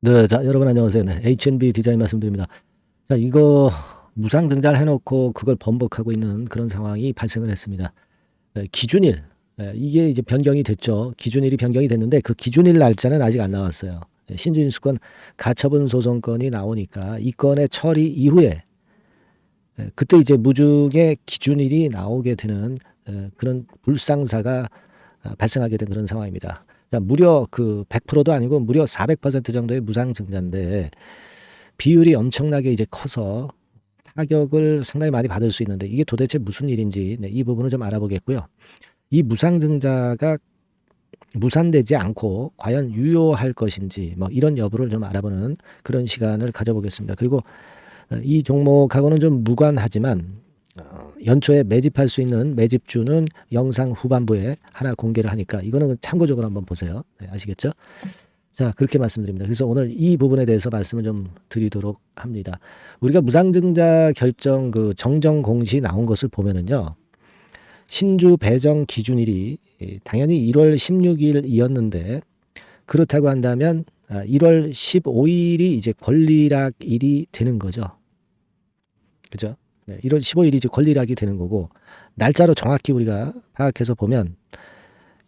네, 자, 여러분 안녕하세요. 네, H&B 디자인 말씀드립니다. 자, 이거 무상증자를 해놓고 그걸 번복하고 있는 그런 상황이 발생을 했습니다. 네, 기준일, 이게 이제 변경이 됐죠. 기준일이 변경이 됐는데 그 기준일 날짜는 아직 안 나왔어요. 신주인수권 가처분 소송건이 나오니까 이 건의 처리 이후에 그때 이제 무중의 기준일이 나오게 되는 그런 불상사가 발생하게 된 그런 상황입니다. 자, 무려 그 100%도 아니고 무려 400% 정도의 무상증자인데 비율이 엄청나게 이제 커서 타격을 상당히 많이 받을 수 있는데 이게 도대체 무슨 일인지 이 부분을 좀 알아보겠고요. 이 무상증자가 무산되지 않고 과연 유효할 것인지 뭐 이런 여부를 좀 알아보는 그런 시간을 가져보겠습니다. 그리고 이 종목하고는 좀 무관하지만 연초에 매집할 수 있는 매집주는 영상 후반부에 하나 공개를 하니까 이거는 참고적으로 한번 보세요. 네, 아시겠죠? 자, 그렇게 말씀드립니다. 그래서 오늘 이 부분에 대해서 말씀을 좀 드리도록 합니다. 우리가 무상증자 결정 그 정정 공시 나온 것을 보면은요. 신주 배정 기준일이 당연히 1월 16일이었는데 그렇다고 한다면 1월 15일이 이제 권리락일이 되는 거죠. 그죠? 네, 1월 15일이 이제 권리락이 되는 거고 날짜로 정확히 우리가 파악해서 보면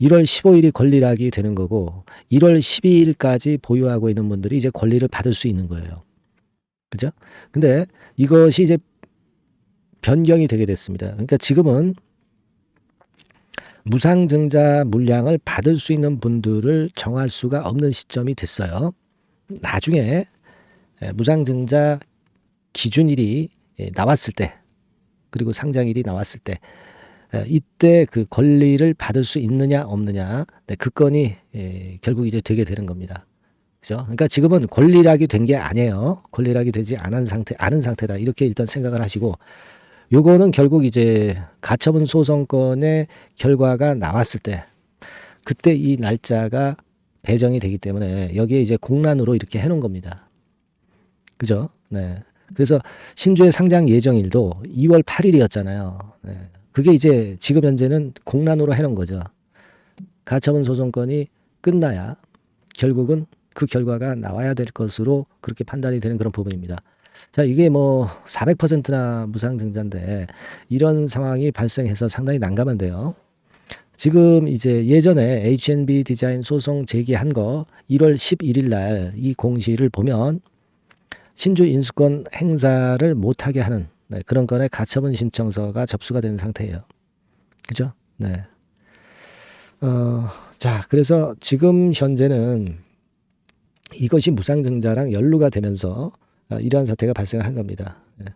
1월 15일이 권리락이 되는 거고 1월 12일까지 보유하고 있는 분들이 이제 권리를 받을 수 있는 거예요. 그죠? 근데 이것이 이제 변경이 되게 됐습니다. 그러니까 지금은 무상증자 물량을 받을 수 있는 분들을 정할 수가 없는 시점이 됐어요. 나중에 무상증자 기준일이 나왔을 때 그리고 상장일이 나왔을 때 이때 그 권리를 받을 수 있느냐 없느냐 그 건이 결국 이제 되게 되는 겁니다. 그죠? 그러니까 지금은 권리락이 된 게 아니에요. 권리락이 되지 않은 상태다. 이렇게 일단 생각을 하시고 요거는 결국 이제 가처분 소송건의 결과가 나왔을 때 그때 이 날짜가 배정이 되기 때문에 여기에 이제 공란으로 이렇게 해놓은 겁니다. 그죠? 네. 그래서 신주의 상장 예정일도 2월 8일이었잖아요. 네. 그게 이제 지금 현재는 공란으로 해놓은 거죠. 가처분 소송건이 끝나야 결국은 그 결과가 나와야 될 것으로 그렇게 판단이 되는 그런 부분입니다. 자, 이게 뭐 400%나 무상증자인데 이런 상황이 발생해서 상당히 난감한데요. 지금 이제 예전에 H&B 디자인 소송 제기한 거 1월 11일 날 이 공시를 보면 신주 인수권 행사를 못하게 하는 그런 건의 가처분 신청서가 접수가 된 상태예요. 그죠? 네. 자, 그래서 지금 현재는 이것이 무상증자랑 연루가 되면서 이러한 사태가 발생한 겁니다. 예.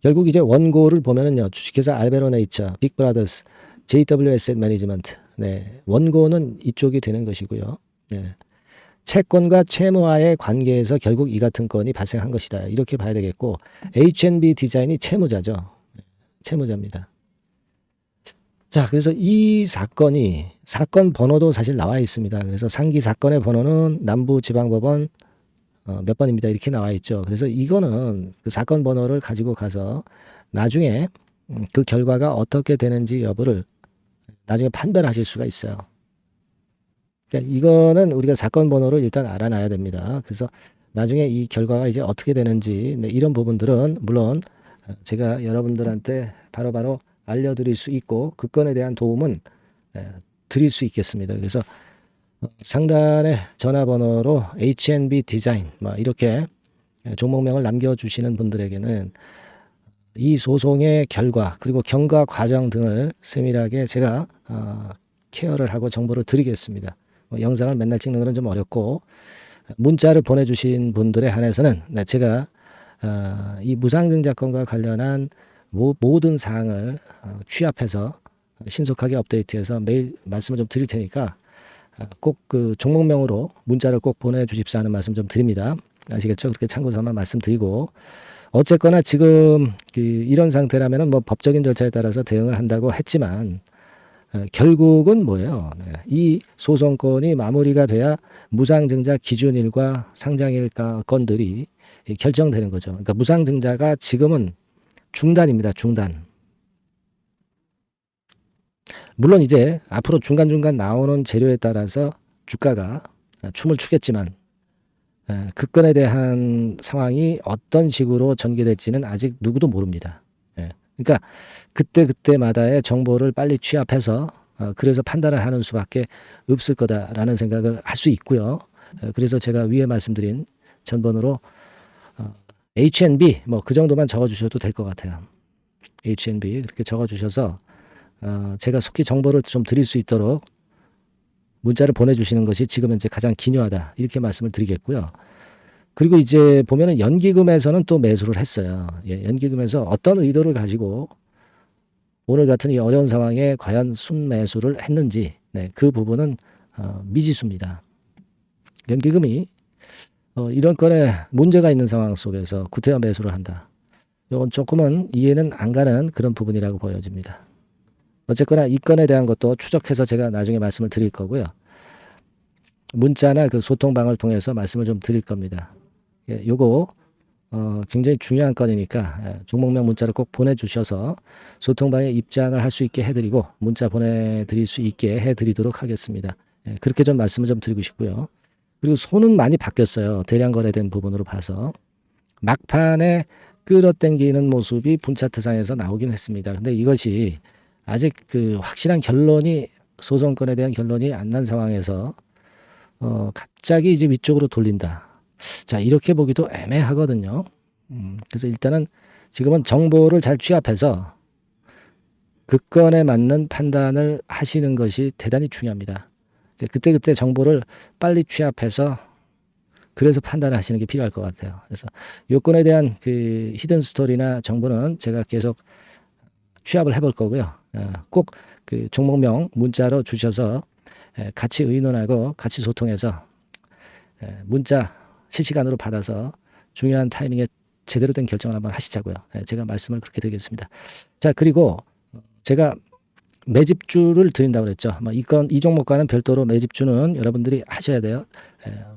결국 이제 원고를 보면은요, 주식회사 알베로 네이처, 빅브라더스, JW 에셋 매니지먼트, 네, 원고는 이쪽이 되는 것이고요. 네. 채권과 채무와의 관계에서 결국 이 같은 건이 발생한 것이다. 이렇게 봐야 되겠고, H&B 디자인이 채무자죠. 채무자입니다. 자, 그래서 이 사건이 사건 번호도 사실 나와 있습니다. 그래서 상기 사건의 번호는 남부지방법원 몇 번입니다. 이렇게 나와 있죠. 그래서 이거는 그 사건 번호를 가지고 가서 나중에 그 결과가 어떻게 되는지 여부를 나중에 판별하실 수가 있어요. 그러니까 이거는 우리가 사건 번호를 일단 알아놔야 됩니다. 그래서 나중에 이 결과가 이제 어떻게 되는지 이런 부분들은 물론 제가 여러분들한테 바로바로 알려드릴 수 있고 그 건에 대한 도움은 드릴 수 있겠습니다. 그래서 상단의 전화번호로 H&B 디자인 이렇게 종목명을 남겨주시는 분들에게는 이 소송의 결과 그리고 경과 과정 등을 세밀하게 제가 케어를 하고 정보를 드리겠습니다. 영상을 맨날 찍는 것은 좀 어렵고 문자를 보내주신 분들에 한해서는 제가 이 무상증자건과 관련한 모든 사항을 취합해서 신속하게 업데이트해서 매일 말씀을 좀 드릴 테니까 꼭 그 종목명으로 문자를 꼭 보내주십사 하는 말씀 좀 드립니다. 아시겠죠? 그렇게 참고 삼아 말씀드리고 어쨌거나 지금 이런 상태라면 뭐 법적인 절차에 따라서 대응을 한다고 했지만 결국은 뭐예요? 네. 이 소송건이 마무리가 돼야 무상증자 기준일과 상장일 건들이 결정되는 거죠. 그러니까 무상증자가 지금은 중단입니다. 중단. 물론 이제 앞으로 중간중간 나오는 재료에 따라서 주가가 춤을 추겠지만 급건에 대한 상황이 어떤 식으로 전개될지는 아직 누구도 모릅니다. 그러니까 그때그때마다의 정보를 빨리 취합해서 그래서 판단을 하는 수밖에 없을 거다라는 생각을 할 수 있고요. 그래서 제가 위에 말씀드린 전번으로 HNB 뭐 그 정도만 적어주셔도 될 것 같아요. HNB 그렇게 적어주셔서 제가 속히 정보를 좀 드릴 수 있도록 문자를 보내주시는 것이 지금 현재 가장 기요하다 이렇게 말씀을 드리겠고요. 그리고 이제 보면은 연기금에서는 또 매수를 했어요. 연기금에서 어떤 의도를 가지고 오늘 같은 이 어려운 상황에 과연 순매수를 했는지 그 부분은 미지수입니다. 연기금이 이런 건에 문제가 있는 상황 속에서 구태여 매수를 한다. 이건 조금은 이해는 안 가는 그런 부분이라고 보여집니다. 어쨌거나 이 건에 대한 것도 추적해서 제가 나중에 말씀을 드릴 거고요. 문자나 그 소통방을 통해서 말씀을 좀 드릴 겁니다. 요거 굉장히 중요한 건이니까 종목명 문자를 꼭 보내주셔서 소통방에 입장을 할 수 있게 해드리고 문자 보내드릴 수 있게 해드리도록 하겠습니다. 그렇게 좀 말씀을 좀 드리고 싶고요. 그리고 손은 많이 바뀌었어요. 대량 거래된 부분으로 봐서 막판에 끌어당기는 모습이 분차트상에서 나오긴 했습니다. 근데 이것이 아직 그 확실한 결론이 소송건에 대한 결론이 안 난 상황에서 갑자기 이제 위쪽으로 돌린다. 자, 이렇게 보기도 애매하거든요. 그래서 일단은 지금은 정보를 잘 취합해서 그 건에 맞는 판단을 하시는 것이 대단히 중요합니다. 그때그때 정보를 빨리 취합해서 그래서 판단을 하시는 게 필요할 것 같아요. 그래서 요건에 대한 그 히든 스토리나 정보는 제가 계속 취합을 해볼 거고요. 꼭 그 종목명 문자로 주셔서 같이 의논하고 같이 소통해서 문자 실시간으로 받아서 중요한 타이밍에 제대로 된 결정을 한번 하시자고요. 제가 말씀을 그렇게 드리겠습니다. 자, 그리고 제가 매집주를 드린다고 그랬죠. 이 종목과는 별도로 매집주는 여러분들이 하셔야 돼요.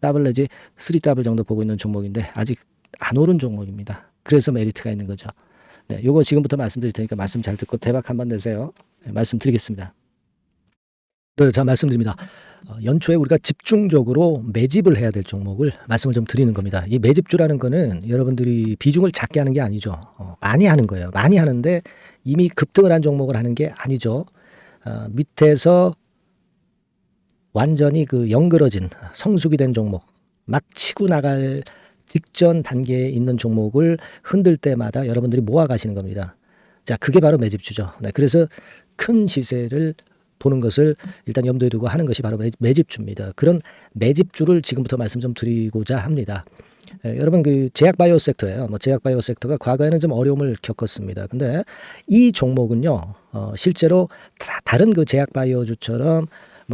더블 내지 3더블 정도 보고 있는 종목인데 아직 안 오른 종목입니다. 그래서 메리트가 있는 거죠. 요거 지금부터 말씀드릴 테니까 말씀 잘 듣고 대박 한번 내세요. 말씀드리겠습니다. 네, 자 말씀드립니다. 연초에 우리가 집중적으로 매집을 해야 될 종목을 말씀을 좀 드리는 겁니다. 이 매집주라는 거는 여러분들이 비중을 작게 하는 게 아니죠. 많이 하는 거예요. 많이 하는데 이미 급등을 한 종목을 하는 게 아니죠. 밑에서 완전히 그 영그러진 성숙이 된 종목, 막 치고 나갈 직전 단계에 있는 종목을 흔들 때마다 여러분들이 모아 가시는 겁니다. 자, 그게 바로 매집주죠. 그래서 큰 시세를 보는 것을 일단 염두에 두고 하는 것이 바로 매집주입니다. 그런 매집주를 지금부터 말씀 좀 드리고자 합니다. 여러분 그 제약바이오 섹터예요. 제약바이오 섹터가 과거에는 좀 어려움을 겪었습니다. 근데 이 종목은요, 실제로 다른 그 제약바이오주처럼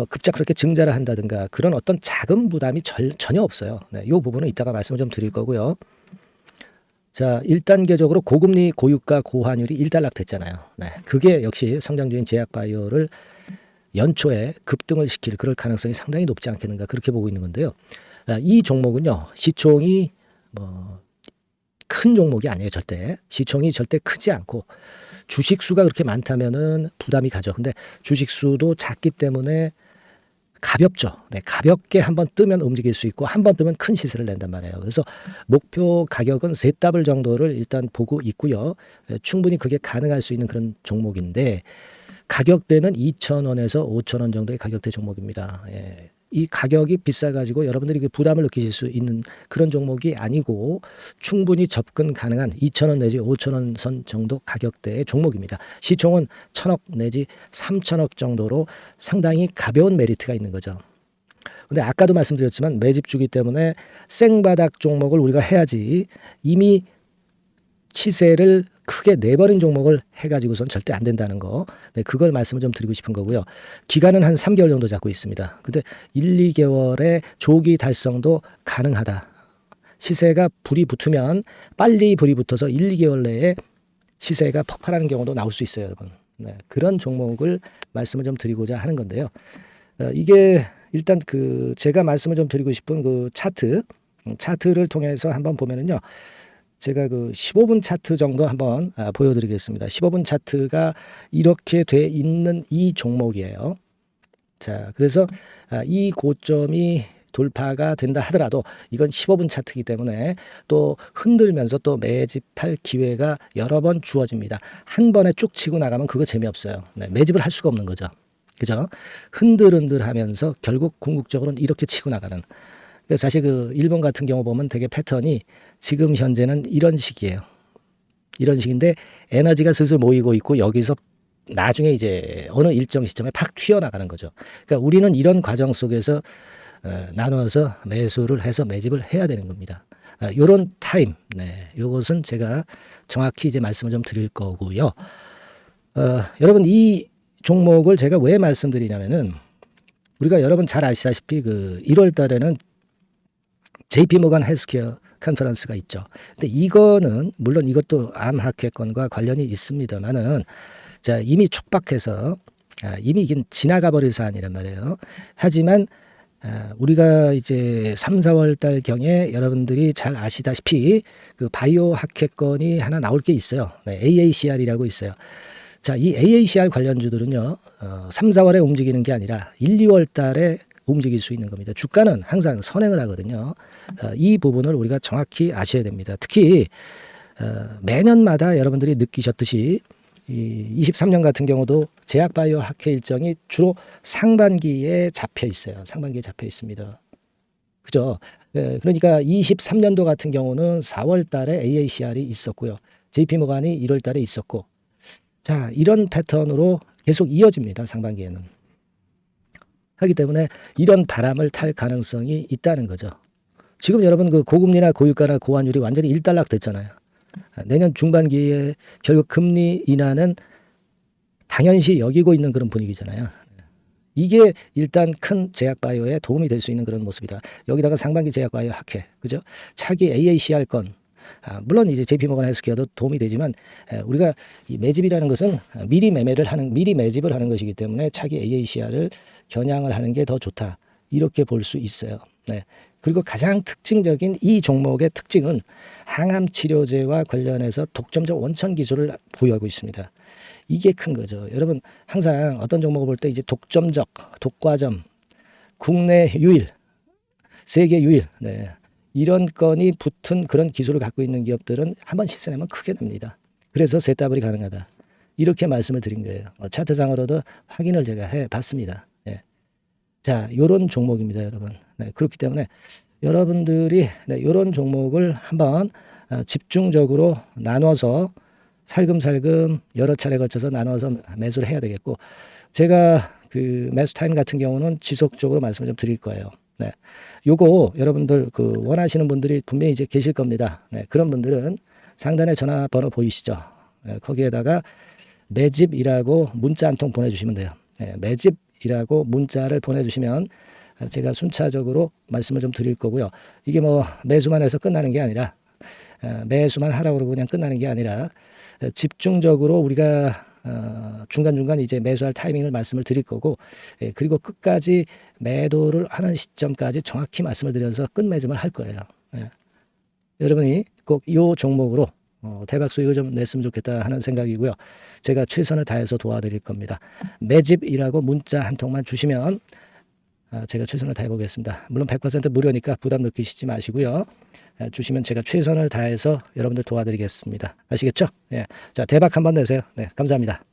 급작스럽게 증자를 한다든가 그런 어떤 자금 부담이 전혀 없어요. 이 부분은 이따가 말씀을 좀 드릴 거고요. 자, 1단계적으로 고금리, 고유가, 고환율이 일단락됐잖아요. 그게 역시 성장주인 제약바이오를 연초에 급등을 시킬 그럴 가능성이 상당히 높지 않겠는가 그렇게 보고 있는 건데요. 이 종목은요, 시총이 큰 종목이 아니에요. 절대 시총이 절대 크지 않고 주식 수가 그렇게 많다면은 부담이 가죠. 근데 주식 수도 작기 때문에 가볍죠. 가볍게 한번 뜨면 움직일 수 있고 한번 뜨면 큰 시세를 낸단 말이에요. 그래서 목표 가격은 3더블 정도를 일단 보고 있고요. 충분히 그게 가능할 수 있는 그런 종목인데 가격대는 2,000원에서 5,000원 정도의 가격대 종목입니다. 이 가격이 비싸가지고 여러분들이 그 부담을 느끼실 수 있는 그런 종목이 아니고 충분히 접근 가능한 2,000원 내지 5,000원 선 정도 가격대의 종목입니다. 시총은 1,000억 내지 3,000억 정도로 상당히 가벼운 메리트가 있는 거죠. 근데 아까도 말씀드렸지만 매집주기 때문에 생바닥 종목을 우리가 해야지 이미 시세를 크게 내버린 종목을 해가지고선 절대 안 된다는 거. 그걸 말씀을 좀 드리고 싶은 거고요. 기간은 한 3개월 정도 잡고 있습니다. 근데 1, 2개월의 조기 달성도 가능하다. 시세가 불이 붙으면 빨리 불이 붙어서 1, 2개월 내에 시세가 폭발하는 경우도 나올 수 있어요, 여러분. 그런 종목을 말씀을 좀 드리고자 하는 건데요. 이게 일단 그 제가 말씀을 좀 드리고 싶은 그 차트를 통해서 한번 보면은요. 제가 그 15분 차트 정도 한번 보여드리겠습니다. 15분 차트가 이렇게 돼 있는 이 종목이에요. 자, 그래서 이 고점이 돌파가 된다 하더라도 이건 15분 차트이기 때문에 또 흔들면서 또 매집할 기회가 여러 번 주어집니다. 한 번에 쭉 치고 나가면 그거 재미없어요. 네, 매집을 할 수가 없는 거죠. 그죠? 흔들흔들하면서 결국 궁극적으로는 이렇게 치고 나가는. 그래서 사실 그 일본 같은 경우 보면 되게 패턴이 지금 현재는 이런 식이에요. 이런 식인데 에너지가 슬슬 모이고 있고 여기서 나중에 이제 어느 일정 시점에 팍 튀어나가는 거죠. 그러니까 우리는 이런 과정 속에서 나눠서 매수를 해서 매집을 해야 되는 겁니다. 요런 타임, 네, 요것은 제가 정확히 이제 말씀을 좀 드릴 거고요. 여러분 이 종목을 제가 왜 말씀드리냐면은 우리가 여러분 잘 아시다시피 그 1월 달에는 JP 모간 헬스케어 컨퍼런스가 있죠. 근데 이거는 물론 이것도 암 학회권과 관련이 있습니다만은 자, 이미 촉박해서 이미 이게 지나가 버릴 사안이란 말이에요. 하지만 우리가 이제 3, 4월 달 경에 여러분들이 잘 아시다시피 그 바이오 학회권이 하나 나올 게 있어요. 네, AACR이라고 있어요. 자, 이 AACR 관련주들은요, 3, 4월에 움직이는 게 아니라 1, 2월 달에 움직일 수 있는 겁니다. 주가는 항상 선행을 하거든요. 이 부분을 우리가 정확히 아셔야 됩니다. 특히 매년마다 여러분들이 느끼셨듯이 이 23년 같은 경우도 제약바이오 학회 일정이 주로 상반기에 잡혀 있어요. 상반기에 잡혀 있습니다. 그죠? 그러니까 23년도 같은 경우는 4월 달에 AACR이 있었고요. JP모간이 1월 달에 있었고, 자, 이런 패턴으로 계속 이어집니다. 상반기에는. 하기 때문에 이런 바람을 탈 가능성이 있다는 거죠. 지금 여러분 그 고금리나 고유가나 고환율이 완전히 일단락 됐잖아요. 내년 중반기에 결국 금리 인하는 당연시 여기고 있는 그런 분위기잖아요. 이게 일단 큰 제약바이오에 도움이 될 수 있는 그런 모습이다. 여기다가 상반기 제약바이오 학회, 그죠? 차기 AACR건, 물론 이제 JP모건 헬스케어도 도움이 되지만 우리가 이 매집이라는 것은 미리 매집을 하는 것이기 때문에 차기 AACR을 겨냥을 하는 게 더 좋다. 이렇게 볼 수 있어요. 네. 그리고 가장 특징적인 이 종목의 특징은 항암 치료제와 관련해서 독점적 원천 기술을 보유하고 있습니다. 이게 큰 거죠. 여러분 항상 어떤 종목을 볼 때 이제 독점적, 독과점, 국내 유일, 세계 유일, 네. 이런 건이 붙은 그런 기술을 갖고 있는 기업들은 한번 시세내면 크게 납니다. 그래서 세따블이 가능하다. 이렇게 말씀을 드린 거예요. 차트상으로도 확인을 제가 해봤습니다. 네. 자, 요런 종목입니다, 여러분. 네, 그렇기 때문에 여러분들이 이런 종목을 한번 집중적으로 나눠서 살금살금 여러 차례 걸쳐서 나눠서 매수를 해야 되겠고, 제가 그 매수 타임 같은 경우는 지속적으로 말씀을 좀 드릴 거예요. 네, 요거 여러분들 그 원하시는 분들이 분명히 이제 계실 겁니다. 네, 그런 분들은 상단에 전화번호 보이시죠? 네, 거기에다가 매집이라고 문자 한 통 보내주시면 돼요. 네, 매집이라고 문자를 보내주시면 제가 순차적으로 말씀을 좀 드릴 거고요. 이게 뭐 매수만 해서 끝나는 게 아니라 매수만 하라고 그러고 그냥 끝나는 게 아니라 집중적으로 우리가 중간중간 이제 매수할 타이밍을 말씀을 드릴 거고, 그리고 끝까지 매도를 하는 시점까지 정확히 말씀을 드려서 끝매집을 할 거예요. 여러분이 꼭 이 종목으로 대박 수익을 좀 냈으면 좋겠다 하는 생각이고요. 제가 최선을 다해서 도와드릴 겁니다. 매집이라고 문자 한 통만 주시면 제가 최선을 다해 보겠습니다. 물론 100% 무료니까 부담 느끼시지 마시고요. 주시면 제가 최선을 다해서 여러분들 도와드리겠습니다. 아시겠죠? 예. 자, 대박 한번 내세요. 네, 감사합니다.